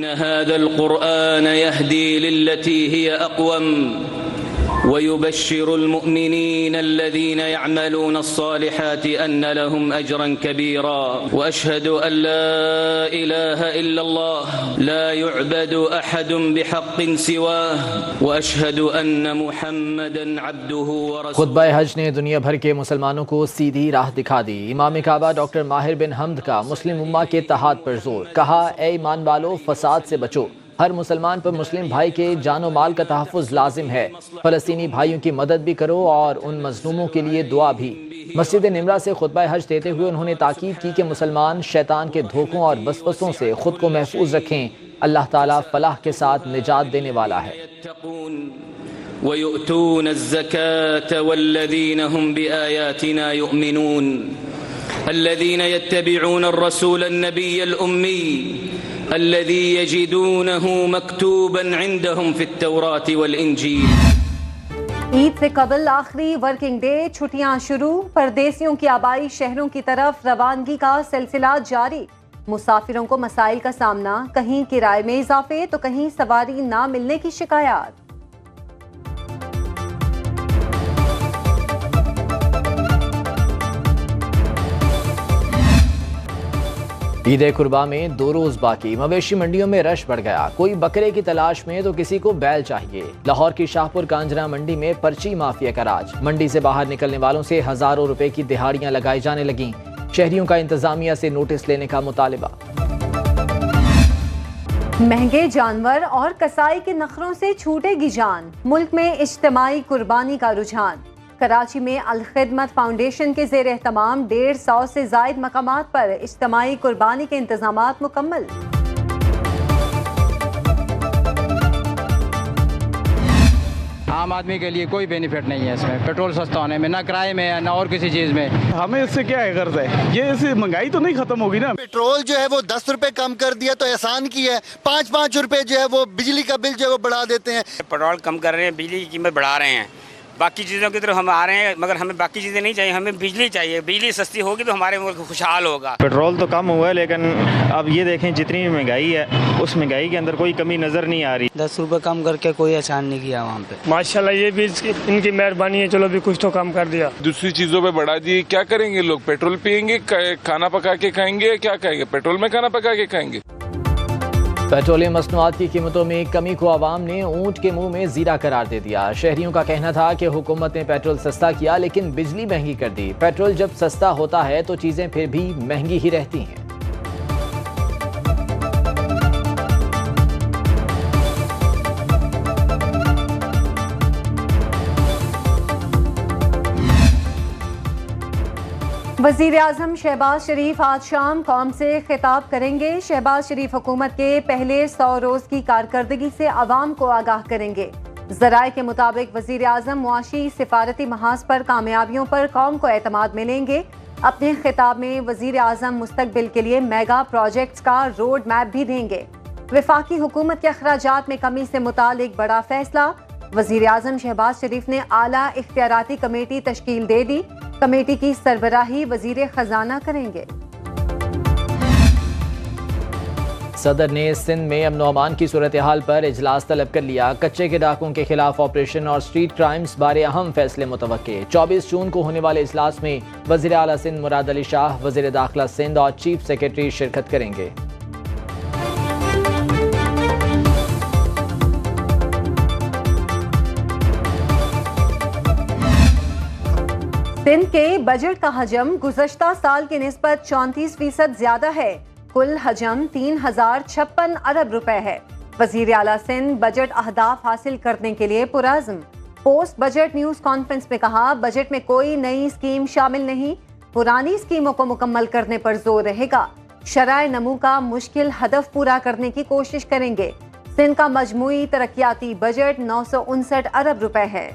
إن هذا القرآن يهدي للتي هي أقوم ويبشر المؤمنين الذين يعملون الصالحات أن لهم أجرا كبيرا وأشهد أن لا إله إلا الله لا يعبد أحد بحق سواه وأشهد أن محمدا عبده ورسوله۔ خطبہ حج نے دنیا بھر کے مسلمانوں کو سیدھی راہ دکھا دی۔ امام کعبہ ڈاکٹر ماہر بن حمد کا مسلم امہ کے اتحاد پر زور، کہا اے ایمان والو فساد سے بچو، ہر مسلمان پر مسلم بھائی کے جان و مال کا تحفظ لازم ہے، فلسطینی بھائیوں کی مدد بھی کرو اور ان مظلوموں کے لیے دعا بھی۔ مسجد نمرہ سے خطبہ حج دیتے ہوئے انہوں نے تاکید کی کہ مسلمان شیطان کے دھوکوں اور وسوسوں سے خود کو محفوظ رکھیں، اللہ تعالیٰ فلاح کے ساتھ نجات دینے والا ہے۔ وَيُؤْتُونَ الزَّكَاةَ وَالَّذِينَ هُمْ بِآيَاتِنَا يُؤْمِنُونَ الَّذِينَ يَتَّبِعُونَ الرَّسُولَ النَّبِيَّ الْأُمِّيَّ الذي يجدونه مكتوبا عندهم في التوراة والإنجيل۔ عید سے قبل آخری ورکنگ ڈے، چھٹیاں شروع، پردیسیوں کی آبائی شہروں کی طرف روانگی کا سلسلہ جاری۔ مسافروں کو مسائل کا سامنا، کہیں کرائے میں اضافے تو کہیں سواری نہ ملنے کی شکایات۔ عید قربا میں 2 روز باقی، مویشی منڈیوں میں رش بڑھ گیا، کوئی بکرے کی تلاش میں تو کسی کو بیل چاہیے۔ لاہور کی شاہپور کانجرا منڈی میں پرچی مافیا کا راج، منڈی سے باہر نکلنے والوں سے ہزاروں روپے کی دہاڑیاں لگائی جانے لگیں، شہریوں کا انتظامیہ سے نوٹس لینے کا مطالبہ۔ مہنگے جانور اور کسائی کے نخروں سے چھوٹے گی جان، ملک میں اجتماعی قربانی کا رجحان۔ کراچی میں الخدمت فاؤنڈیشن کے زیر اہتمام 150 سے زائد مقامات پر اجتماعی قربانی کے انتظامات مکمل۔ عام آدمی کے لیے کوئی بینیفٹ نہیں ہے اس میں، پیٹرول سستا ہونے میں، نہ کرائے میں نہ اور کسی چیز میں۔ ہمیں اس سے کیا ہے غرض ہے، یہ اس مہنگائی تو نہیں ختم ہوگی نا۔ پیٹرول جو ہے وہ 10 روپے کم کر دیا تو احسان کی ہے، 5 روپے جو ہے وہ بجلی کا بل جو ہے وہ بڑھا دیتے ہیں۔ پیٹرول کم کر رہے ہیں، بجلی کی قیمت بڑھا رہے ہیں، باقی چیزوں کی طرف ہم آ رہے ہیں، مگر ہمیں باقی چیزیں نہیں چاہیے، ہمیں بجلی چاہیے۔ بجلی سستی ہوگی تو ہمارے ملک خوشحال ہوگا۔ پیٹرول تو کم ہوا ہے لیکن اب یہ دیکھیں جتنی بھی مہنگائی ہے اس مہنگائی کے اندر کوئی کمی نظر نہیں آ رہی۔ 10 روپے کم کر کے کوئی احسان نہیں کیا وہاں پہ۔ ماشاءاللہ یہ بھی ان کی مہربانی ہے، چلو بھی کچھ تو کم کر دیا۔ دوسری چیزوں پہ بڑھا دی، کیا کریں گے لوگ؟ پیٹرول پئیں گے، کھانا پکا کے کھائیں گے، کیا کھائیں گے؟ پیٹرول میں کھانا پکا کے کھائیں گے۔ پیٹرولیم مصنوعات کی قیمتوں میں کمی کو عوام نے اونٹ کے منہ میں زیرہ قرار دے دیا۔ شہریوں کا کہنا تھا کہ حکومت نے پیٹرول سستا کیا لیکن بجلی مہنگی کر دی۔ پیٹرول جب سستا ہوتا ہے تو چیزیں پھر بھی مہنگی ہی رہتی ہیں۔ وزیر اعظم شہباز شریف آج شام قوم سے خطاب کریں گے۔ شہباز شریف حکومت کے پہلے 100 روز کی کارکردگی سے عوام کو آگاہ کریں گے۔ ذرائع کے مطابق وزیر اعظم معاشی سفارتی محاذ پر کامیابیوں پر قوم کو اعتماد میں لیں گے۔ اپنے خطاب میں وزیر اعظم مستقبل کے لیے میگا پروجیکٹس کا روڈ میپ بھی دیں گے۔ وفاقی حکومت کے اخراجات میں کمی سے متعلق بڑا فیصلہ، وزیر اعظم شہباز شریف نے اعلیٰ اختیاراتی کمیٹی تشکیل دے دی۔ کمیٹی کی سربراہی وزیر خزانہ کریں گے۔ صدر نے سندھ میں امن و امان کی صورتحال پر اجلاس طلب کر لیا۔ کچے کے ڈاکوں کے خلاف آپریشن اور اسٹریٹ کرائمز بارے اہم فیصلے متوقع۔ 24 جون کو ہونے والے اجلاس میں وزیر اعلیٰ سندھ مراد علی شاہ، وزیر داخلہ سندھ اور چیف سیکرٹری شرکت کریں گے۔ سندھ کے بجٹ کا حجم گزشتہ سال کی نسبت 34% زیادہ ہے۔ کل حجم 3056 ارب روپے ہے۔ وزیر اعلیٰ سندھ بجٹ اہداف حاصل کرنے کے لیے پرعزم۔ پوسٹ بجٹ نیوز کانفرنس میں کہا بجٹ میں کوئی نئی اسکیم شامل نہیں، پرانی اسکیموں کو مکمل کرنے پر زور رہے گا۔ شرائع نمو کا مشکل ہدف پورا کرنے کی کوشش کریں گے۔ سندھ کا مجموعی ترقیاتی بجٹ 959 ارب روپے ہے۔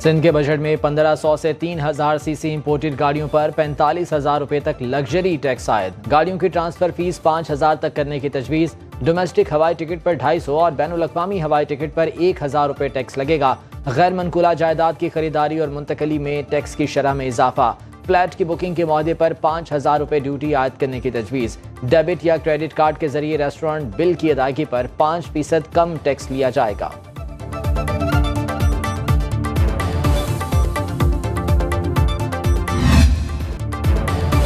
سندھ کے بجٹ میں 1500 سے 3000 سی سی امپورٹڈ گاڑیوں پر 45,000 روپے تک لگژری ٹیکس عائد۔ گاڑیوں کی ٹرانسفر فیس 5000 تک کرنے کی تجویز۔ ڈومیسٹک ہوائی ٹکٹ پر 250 اور بین الاقوامی ہوائی ٹکٹ پر 1000 روپے ٹیکس لگے گا۔ غیر منقولہ جائیداد کی خریداری اور منتقلی میں ٹیکس کی شرح میں اضافہ۔ فلیٹ کی بکنگ کے معاہدے پر 5000 روپے ڈیوٹی عائد کرنے کی تجویز۔ ڈیبٹ یا کریڈٹ کارڈ کے ذریعے ریسٹورنٹ بل کی ادائیگی پر 5% کم ٹیکس لیا جائے گا۔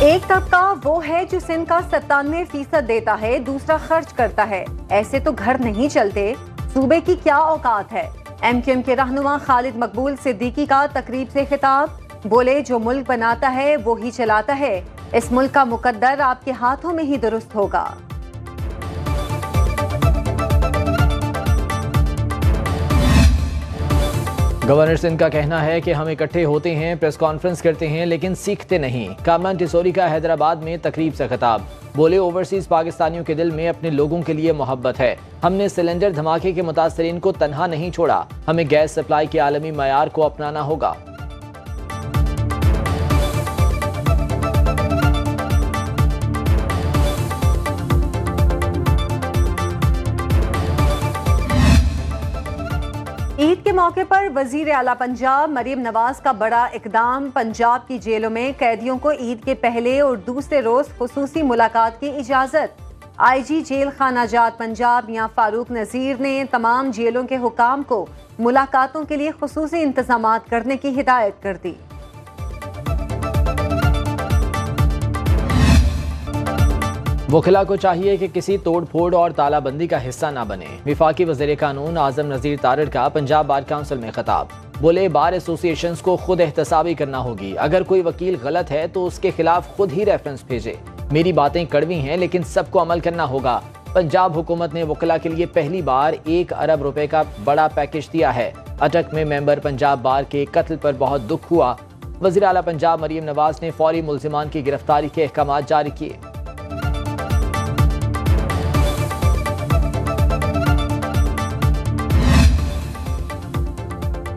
ایک طبقہ وہ ہے جو سندھ کا 97% دیتا ہے، دوسرا خرچ کرتا ہے۔ ایسے تو گھر نہیں چلتے، صوبے کی کیا اوقات ہے؟ ایم کیو ایم کے رہنما خالد مقبول صدیقی کا تقریب سے خطاب، بولے جو ملک بناتا ہے وہی چلاتا ہے، اس ملک کا مقدر آپ کے ہاتھوں میں ہی درست ہوگا۔ گورنر سندھ کا کہنا ہے کہ ہم اکٹھے ہوتے ہیں، پریس کانفرنس کرتے ہیں لیکن سیکھتے نہیں۔ کامران ٹیسوری کا حیدرآباد میں تقریب سے خطاب، بولے اوورسیز پاکستانیوں کے دل میں اپنے لوگوں کے لیے محبت ہے، ہم نے سلنڈر دھماکے کے متاثرین کو تنہا نہیں چھوڑا، ہمیں گیس سپلائی کے عالمی معیار کو اپنانا ہوگا۔ عید کے موقع پر وزیر اعلیٰ پنجاب مریم نواز کا بڑا اقدام، پنجاب کی جیلوں میں قیدیوں کو عید کے پہلے اور دوسرے روز خصوصی ملاقات کی اجازت۔ آئی جی جیل خانہ جات پنجاب میاں فاروق نذیر نے تمام جیلوں کے حکام کو ملاقاتوں کے لیے خصوصی انتظامات کرنے کی ہدایت کر دی۔ وکلاء کو چاہیے کہ کسی توڑ پھوڑ اور تالہ بندی کا حصہ نہ بنے۔ وفاقی وزیر قانون اعظم نذیر تارڑ کا پنجاب بار کونسل میں خطاب، بولے بار ایسوسی ایشنز کو خود احتسابی کرنا ہوگی، اگر کوئی وکیل غلط ہے تو اس کے خلاف خود ہی ریفرنس بھیجے، میری باتیں کڑوی ہیں لیکن سب کو عمل کرنا ہوگا۔ پنجاب حکومت نے وکلاء کے لیے پہلی بار 1 ارب روپے کا بڑا پیکج دیا ہے۔ اٹک میں ممبر پنجاب بار کے قتل پر بہت دکھ ہوا، وزیر اعلیٰ پنجاب مریم نواز نے فوری ملزمان کی گرفتاری کے احکامات جاری کیے۔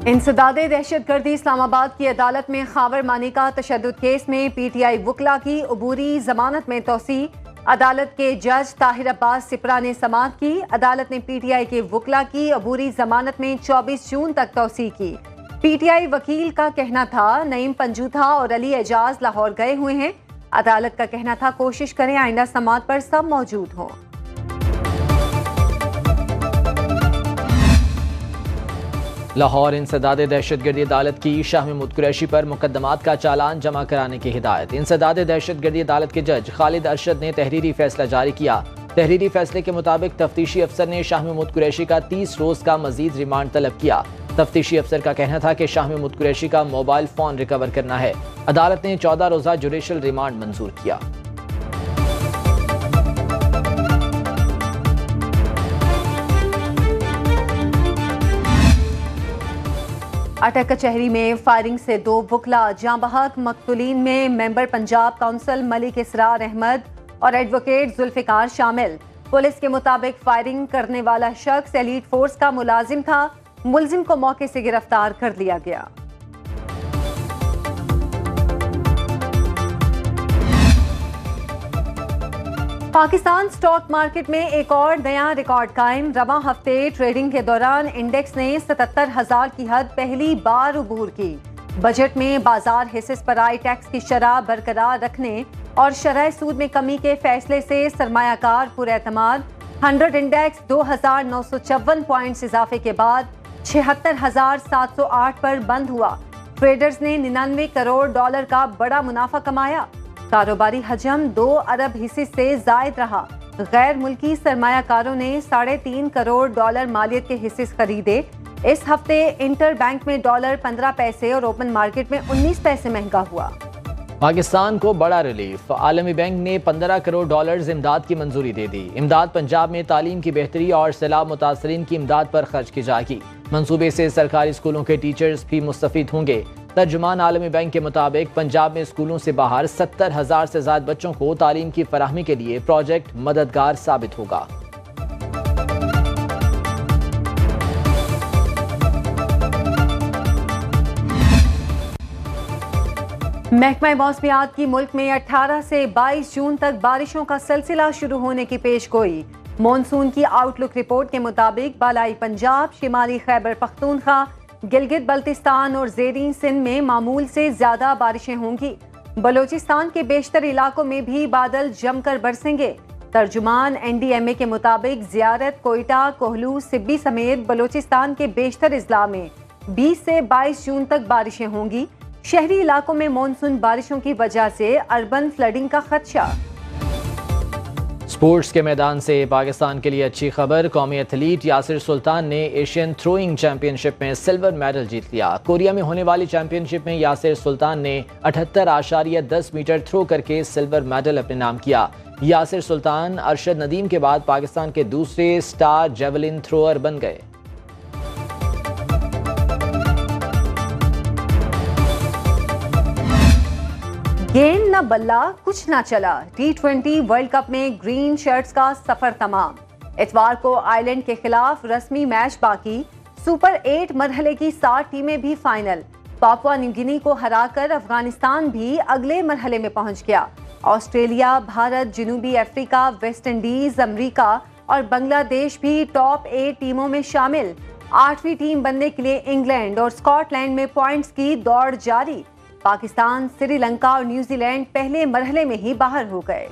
انسداد دہشت گردی اسلام آباد کی عدالت میں خاور مانی کا تشدد کیس میں پی ٹی آئی وکلاء کی عبوری ضمانت میں توسیع، عدالت کے جج طاہر عباس سپرا نے سماعت کی۔ عدالت نے پی ٹی آئی کے وکلاء کی عبوری ضمانت میں 24 جون تک توسیع کی۔ پی ٹی آئی وکیل کا کہنا تھا نعیم پنجوتھا اور علی اعجاز لاہور گئے ہوئے ہیں، عدالت کا کہنا تھا کوشش کریں آئندہ سماعت پر سب موجود ہوں۔ لاہور انسداد دہشت گردی عدالت کی شاہ محمود قریشی پر مقدمات کا چالان جمع کرانے کی ہدایت۔ انسداد دہشت گردی عدالت کے جج خالد ارشد نے تحریری فیصلہ جاری کیا۔ تحریری فیصلے کے مطابق تفتیشی افسر نے شاہ محمود قریشی کا 30 روز کا مزید ریمانڈ طلب کیا۔ تفتیشی افسر کا کہنا تھا کہ شاہ محمود قریشی کا موبائل فون ریکور کرنا ہے۔ عدالت نے 14 روزہ جوڈیشل ریمانڈ منظور کیا۔ اٹک کچہری میں فائرنگ سے 2 وکلاء جاں بحق، مقتولین میں ممبر پنجاب کونسل ملک اسرار احمد اور ایڈوکیٹ ذوالفقار شامل۔ پولیس کے مطابق فائرنگ کرنے والا شخص ایلیٹ فورس کا ملازم تھا، ملزم کو موقع سے گرفتار کر لیا گیا۔ پاکستان سٹاک مارکیٹ میں ایک اور نیا ریکارڈ قائم، رواں ہفتے ٹریڈنگ کے دوران انڈیکس نے 77,000 کی حد پہلی بار عبور کی۔ بجٹ میں بازار حصص پر آئی ٹیکس کی شرح برقرار رکھنے اور شرح سود میں کمی کے فیصلے سے سرمایہ کار پر اعتماد۔ 100 انڈیکس 2,954 پوائنٹس اضافے کے بعد 76,708 پر بند ہوا۔ ٹریڈرز نے 99 کروڑ ڈالر کا بڑا منافع کمایا۔ کاروباری حجم 2 ارب حصص سے زائد رہا۔ غیر ملکی سرمایہ کاروں نے 3.5 کروڑ ڈالر مالیت کے حصص خریدے۔ اس ہفتے انٹر بینک میں ڈالر 15 پیسے اور اوپن مارکیٹ میں 19 پیسے مہنگا ہوا۔ پاکستان کو بڑا ریلیف، عالمی بینک نے 15 کروڑ ڈالرز امداد کی منظوری دے دی۔ امداد پنجاب میں تعلیم کی بہتری اور سیلاب متاثرین کی امداد پر خرچ کی جائے گی۔ منصوبے سے سرکاری اسکولوں کے ٹیچرز بھی مستفید ہوں گے۔ ترجمان عالمی بینک کے مطابق پنجاب میں اسکولوں سے باہر 70,000 سے زائد بچوں کو تعلیم کی فراہمی کے لیے پروجیکٹ مددگار ثابت ہوگا۔ محکمہ موسمیات کی ملک میں 18 سے 22 جون تک بارشوں کا سلسلہ شروع ہونے کی پیش گوئی۔ مونسون کی آؤٹ لک رپورٹ کے مطابق بالائی پنجاب، شمالی خیبر پختونخوا، گلگت بلتستان اور زیریں سندھ میں معمول سے زیادہ بارشیں ہوں گی۔ بلوچستان کے بیشتر علاقوں میں بھی بادل جم کر برسیں گے۔ ترجمان NDMA کے مطابق زیارت، کوئٹہ، کوہلو، سبی سمیت بلوچستان کے بیشتر اضلاع میں 20 سے 22 جون تک بارشیں ہوں گی۔ شہری علاقوں میں مونسون بارشوں کی وجہ سے اربن فلڈنگ کا خدشہ۔ سپورٹس کے میدان سے پاکستان کے لیے اچھی خبر، قومی ایتھلیٹ یاسر سلطان نے ایشین تھروئنگ چیمپئن شپ میں سلور میڈل جیت لیا۔ کوریا میں ہونے والی چیمپئن شپ میں یاسر سلطان نے 78.10 میٹر تھرو کر کے سلور میڈل اپنے نام کیا۔ یاسر سلطان ارشد ندیم کے بعد پاکستان کے دوسرے سٹار جیولن تھروئر بن گئے۔ گیند نہ بلہ کچھ نہ چلا، T20 ورلڈ کپ میں گرین شرٹس کا سفر تمام۔ اتوار کو آئرلینڈ کے خلاف رسمی میچ باقی، سپر 8 مرحلے کی 60 ٹیمیں بھی فائنل۔ پاپوا نیو گینی کو ہرا کر افغانستان بھی اگلے مرحلے میں پہنچ گیا۔ آسٹریلیا، بھارت، جنوبی افریقہ، ویسٹ انڈیز، امریکہ اور بنگلہ دیش بھی ٹاپ 8 ٹیموں میں شامل۔ 8ویں ٹیم بننے کے لیے انگلینڈ اور اسکاٹ لینڈ میں پوائنٹس کی دوڑ جاری۔ پاکستان، سری لنکا اور نیوزی لینڈ پہلے مرحلے میں ہی باہر ہو گئے۔